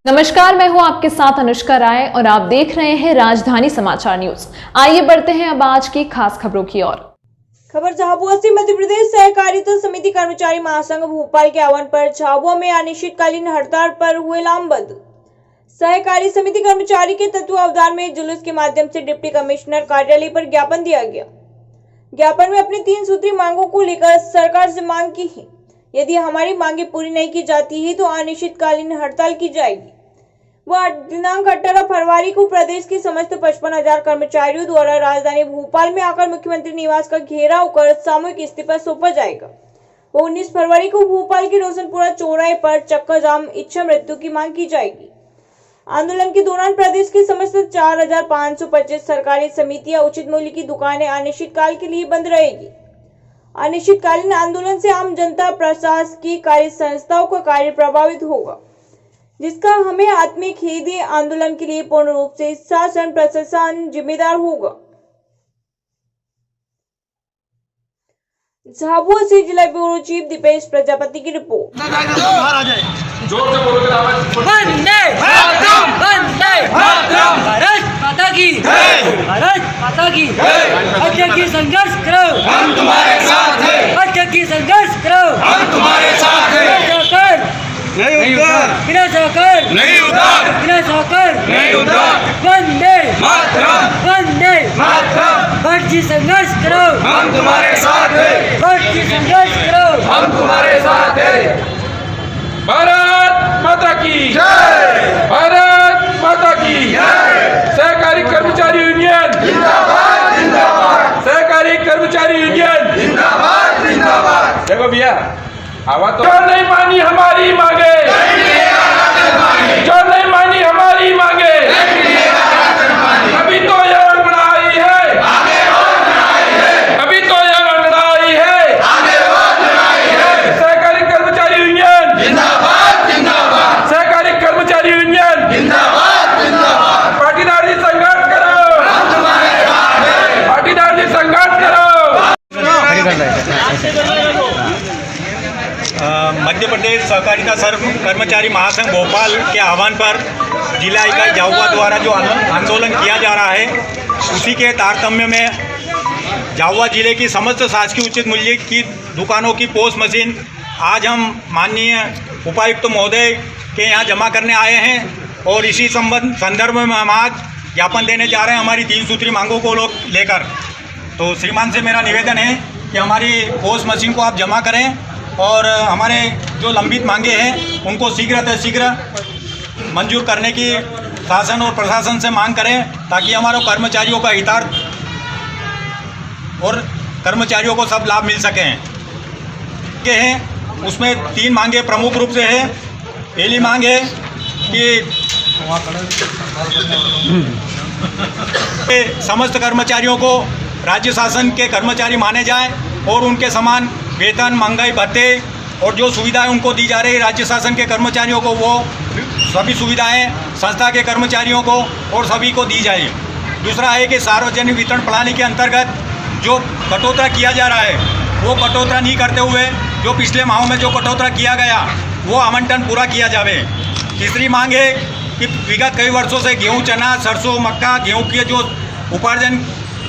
नमस्कार, मैं हूं आपके साथ अनुष्का राय और आप देख रहे हैं राजधानी समाचार न्यूज। आइए बढ़ते हैं अब आज की खास खबरों की ओर। खबर झाबुआ से। मध्य प्रदेश सहकारिता समिति कर्मचारी महासंघ भोपाल के आह्वान पर झाबुआ में अनिश्चितकालीन हड़ताल पर हुए लामबंद। सहकारी समिति कर्मचारी के तत्वावधान में जुलूस के माध्यम से डिप्टी कमिश्नर कार्यालय पर ज्ञापन दिया गया। ज्ञापन में अपनी 3 सूत्री मांगों को लेकर सरकार से मांग की है। यदि हमारी मांगे पूरी नहीं की जाती है तो अनिश्चितकालीन हड़ताल की जाएगी। वह दिनांक 18 फरवरी को प्रदेश के समस्त 55,000 कर्मचारियों द्वारा राजधानी भोपाल में आकर मुख्यमंत्री निवास का घेराव कर सामूहिक इस्तीफा सौंपा जाएगा। वो 19 फरवरी को भोपाल के रोशनपुरा चौराहे पर चक्का जाम इच्छा मृत्यु की मांग की जाएगी। आंदोलन के दौरान प्रदेश की समस्त 4,525 सरकारी समितियां उचित मूल्य की दुकानें अनिश्चितकाल के लिए बंद रहेगी। अनिश्चितकालीन आंदोलन से आम जनता, प्रशासकीय कार्य संस्थाओं का कार्य प्रभावित होगा, जिसका हमें आत्मिक खेद है। आंदोलन के लिए पूर्ण रूप से शासन प्रशासन जिम्मेदार होगा। झाबुआ से जिला ब्यूरो चीफ दीपेश प्रजापति की रिपोर्ट। जोर से बोलो। वंदे मातरम, वंदे मातरम, भारत माता की जय, भारत माता की जय। हत्या की संघर्ष करो, हम तुम्हारे साथ हैं। हत्या की संघर्ष करो, हम तुम्हारे साथ हैं। नहीं उद्धार, बिना सहकार नहीं उद्धार, बिना सहकार नहीं उद्धार। वंदे मातरम, वंदे मातरम, भारत की संघर्ष करो, हम तुम्हारे साथ हैं। भारत की संघर्ष करो, हम तुम्हारे साथ हैं। भारत माता की जय, भारत माता की जय। सहकारी कर्मचारी यूनियन जिंदाबाद, जिंदाबाद। सहकारी कर्मचारी यूनियन जिंदाबाद, जिंदाबाद। देखो भैया, आवाज तो जो नहीं मानी हमारी मांगे, जो नहीं मानी हमारी मांगे, अभी तो यह लड़ाई है, अभी तो यह लड़ाई है, सहकारी कर्मचारी यूनियन जिंदाबाद, जिंदाबाद। सहकारी कर्मचारी यूनियन जिंदाबाद, जिंदाबाद। पाटीदार जी संघर्ष करो, पाटीदार जी संघर्ष करो। मध्य प्रदेश सहकारिता सर्व कर्मचारी महासंघ भोपाल के आह्वान पर जिला इकाई झाबुआ द्वारा जो आंदोलन किया जा रहा है, उसी के तारतम्य में झाबुआ जिले की समस्त शासकीय उचित मूल्य की दुकानों की पोस्ट मशीन आज हम माननीय उपायुक्त महोदय के यहाँ जमा करने आए हैं और इसी संदर्भ में हम आज ज्ञापन देने जा रहे हैं हमारी 3 सूत्री मांगों को लेकर। तो श्रीमान से मेरा निवेदन है कि हमारी पोस्ट मशीन को आप जमा करें और हमारे जो लंबित मांगे हैं उनको शीघ्र मंजूर करने की शासन और प्रशासन से मांग करें, ताकि हमारे कर्मचारियों का हितार्थ और कर्मचारियों को सब लाभ मिल सकें। के हैं उसमें 3 मांगे प्रमुख रूप से है। पहली मांग है कि समस्त कर्मचारियों को राज्य शासन के कर्मचारी माने जाएं और उनके समान वेतन, महंगाई भत्ते और जो सुविधाएं उनको दी जा रही राज्य शासन के कर्मचारियों को, वो सभी सुविधाएं संस्था के कर्मचारियों को और सभी को दी जाए। दूसरा है कि सार्वजनिक वितरण प्रणाली के अंतर्गत जो कटौता किया जा रहा है, वो कटौता नहीं करते हुए जो पिछले माहों में जो कटौता किया गया वो आवंटन पूरा किया जाए। तीसरी मांग है कि विगत कई वर्षों से गेहूँ, चना, सरसों, मक्का, गेहूँ की जो उपार्जन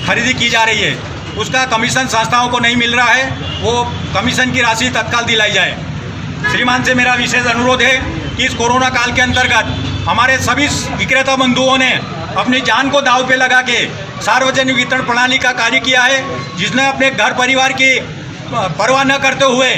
खरीदी की जा रही है, उसका कमीशन संस्थाओं को नहीं मिल रहा है, वो कमीशन की राशि तत्काल दिलाई जाए। श्रीमान से मेरा विशेष अनुरोध है कि इस कोरोना काल के अंतर्गत हमारे सभी विक्रेता बंधुओं ने अपनी जान को दांव पे लगा के सार्वजनिक वितरण प्रणाली का कार्य किया है, जिसने अपने घर परिवार की परवाह न करते हुए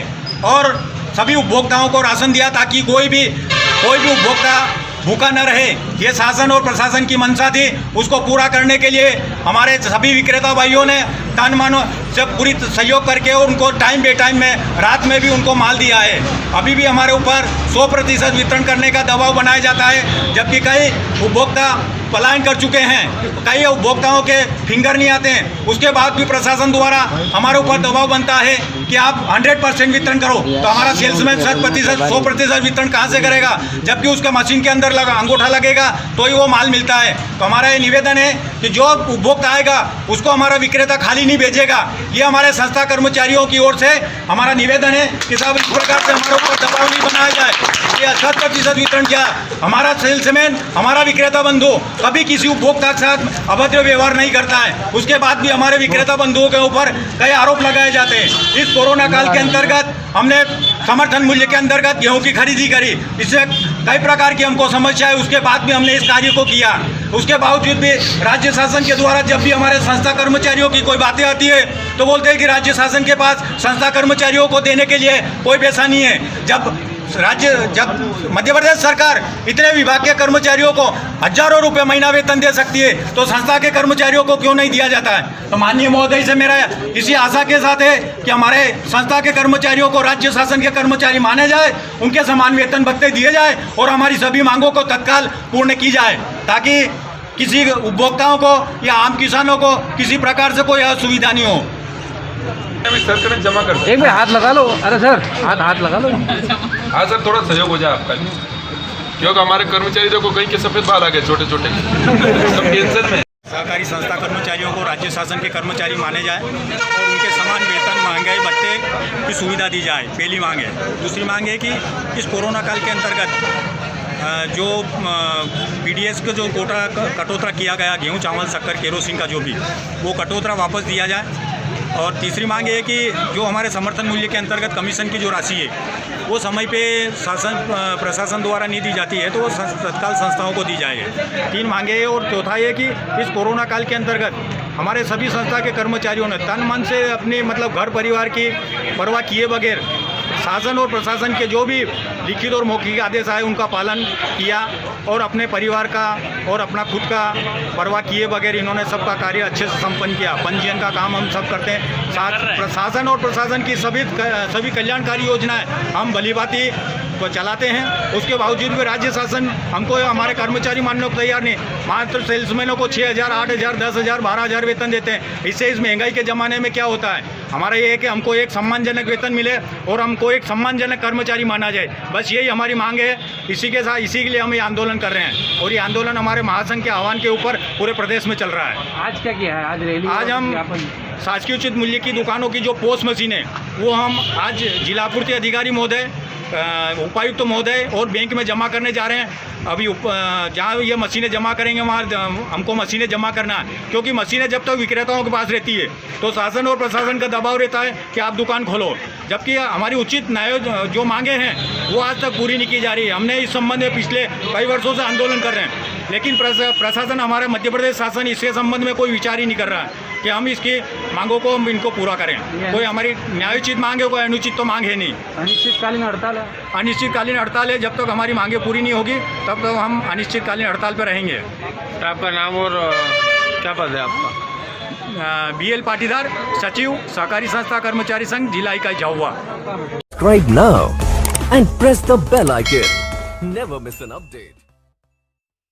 और सभी उपभोक्ताओं को राशन दिया, ताकि कोई भी उपभोक्ता भूखा न रहे। ये शासन और प्रशासन की मंशा थी, उसको पूरा करने के लिए हमारे सभी विक्रेता भाइयों ने तन मन से पूरी सहयोग करके और उनको टाइम बे टाइम में रात में भी उनको माल दिया है। अभी भी हमारे ऊपर 100% वितरण करने का दबाव बनाया जाता है, जबकि कई उपभोक्ता पलायन कर चुके हैं, कई उपभोक्ताओं के फिंगर नहीं आते हैं। उसके बाद भी प्रशासन द्वारा हमारे ऊपर दबाव बनता है कि आप 100% वितरण करो, तो हमारा सेल्समैन 100% वितरण कहाँ से करेगा, जबकि उसका मशीन के अंदर अंगूठा लगेगा तो ही वो माल मिलता है। तो हमारा ये निवेदन है कि जो उपभोक्ता आएगा उसको हमारा विक्रेता खाली नहीं भेजेगा। ये हमारे संस्था कर्मचारियों की ओर से हमारा निवेदन है कि साहब इस प्रकार से हमारे ऊपर दबाव नहीं बनाया जाए। ये 1% वितरण किया। हमारा सेल्समैन, हमारा विक्रेता बंधु कभी किसी उपभोक्ता के साथ अभद्र व्यवहार नहीं करता है। उसके बाद भी हमारे विक्रेता बंधुओं के ऊपर कई आरोप लगाए जाते हैं। इस कोरोना काल के अंतर्गत हमने समर्थन मूल्य के अंतर्गत गेहूं की खरीदी करी, इससे कई प्रकार की हमको समस्या है। उसके बाद भी हमने इस कार्य को किया। उसके बावजूद भी राज्य शासन के द्वारा जब भी हमारे संस्था कर्मचारियों की कोई बातें आती है तो बोलते हैं कि राज्य शासन के पास संस्था कर्मचारियों को देने के लिए कोई पैसा नहीं है। जब मध्य प्रदेश सरकार इतने विभाग के कर्मचारियों को हजारों रुपए महीना वेतन दे सकती है तो संस्था के कर्मचारियों को क्यों नहीं दिया जाता है। तो माननीय महोदय से मेरा इसी आशा के साथ है कि हमारे संस्था के कर्मचारियों को राज्य शासन के कर्मचारी माने जाए, उनके समान वेतन भत्ते दिए जाए और हमारी सभी मांगों को तत्काल पूर्ण की जाए, ताकि किसी उपभोक्ताओं को या आम किसानों को किसी प्रकार से कोई असुविधा नहीं हो। सर करें जमा कर एक बार हाथ लगा लो। अरे सर हाथ लगा लो। हाँ सर, थोड़ा सहयोग हो जाए आपका, क्योंकि हमारे कर्मचारी देखो कहीं के सफेद बाल आ गए छोटे छोटे, सब टेंशन में। सहकारी संस्था कर्मचारियों को राज्य शासन के कर्मचारी माने जाए और उनके समान वेतन, महंगाई भत्ते की सुविधा दी जाए, पहली मांग है। दूसरी मांग है कि इस कोरोना काल के अंतर्गत जो पीडीएस का जो कोटा कटौता किया गया, गेहूं, चावल, शक्कर, केरोसिन का जो भी, वो कटौता वापस दिया जाए। और तीसरी मांग है कि जो हमारे समर्थन मूल्य के अंतर्गत कमीशन की जो राशि है वो समय पे प्रशासन द्वारा नहीं दी जाती है तो वो तत्काल संस्थाओं को दी जाए। 3 मांगे हैं। और चौथा ये कि इस कोरोना काल के अंतर्गत हमारे सभी संस्था के कर्मचारियों ने तन मन से अपने घर परिवार की परवाह किए बगैर शासन और प्रशासन के जो भी लिखित और मौखिक आदेश आए उनका पालन किया और अपने परिवार का और अपना खुद का परवाह किए बगैर इन्होंने सबका कार्य अच्छे से संपन्न किया। पंजीयन का काम हम सब करते हैं। शासन और प्रशासन की सभी कल्याणकारी योजनाएं हम भलीभांति चलाते हैं। उसके बावजूद भी राज्य शासन हमको हमारे कर्मचारी मानने को तैयार नहीं। मात्र सेल्समैनों को 6,000, 8,000, 10,000, 12,000 वेतन देते हैं। इससे इस महंगाई के ज़माने में क्या होता है, हमारा ये है कि हमको एक सम्मानजनक वेतन मिले और हमको एक सम्मानजनक कर्मचारी माना जाए। बस यही हमारी मांग है। इसी के लिए हम ये आंदोलन कर रहे हैं और ये आंदोलन हमारे महासंघ के आह्वान के ऊपर पूरे प्रदेश में चल रहा है। आज क्या किया है? आज रैली, आज हम शासकीय उचित मूल्य की दुकानों की जो पोस्ट मशीन है वो हम आज जिला आपूर्ति अधिकारी महोदय, उपायुक्त महोदय और बैंक में जमा करने जा रहे हैं। अभी जहाँ ये मशीनें जमा करेंगे वहाँ हमको मशीनें जमा करना है, क्योंकि मशीनें जब तक विक्रेताओं के पास रहती है तो शासन और प्रशासन का दबाव रहता है कि आप दुकान खोलो, जबकि हमारी उचित न्याय जो मांगे हैं वो आज तक पूरी नहीं की जा रही है। हमने इस संबंध में पिछले कई वर्षों से आंदोलन कर रहे हैं, लेकिन प्रशासन, हमारा मध्य प्रदेश शासन इसके संबंध में कोई विचार ही नहीं कर रहा है कि हम इसकी मांगों को हम इनको पूरा करें। कोई हमारी न्यायोचित मांग है, कोई अनुचित तो मांग है नहीं। अनिश्चितकालीन हड़ताल है। अनिश्चितकालीन हड़ताल है। जब तक हमारी मांगें पूरी नहीं होगी तब तक हम अनिश्चितकालीन हड़ताल पर रहेंगे। आपका नाम और क्या पद है आपका? BL पाटीदार, सचिव, सहकारी संस्था कर्मचारी संघ, जिला इकाई Jhabua. Subscribe now and press the bell icon. Never miss an update.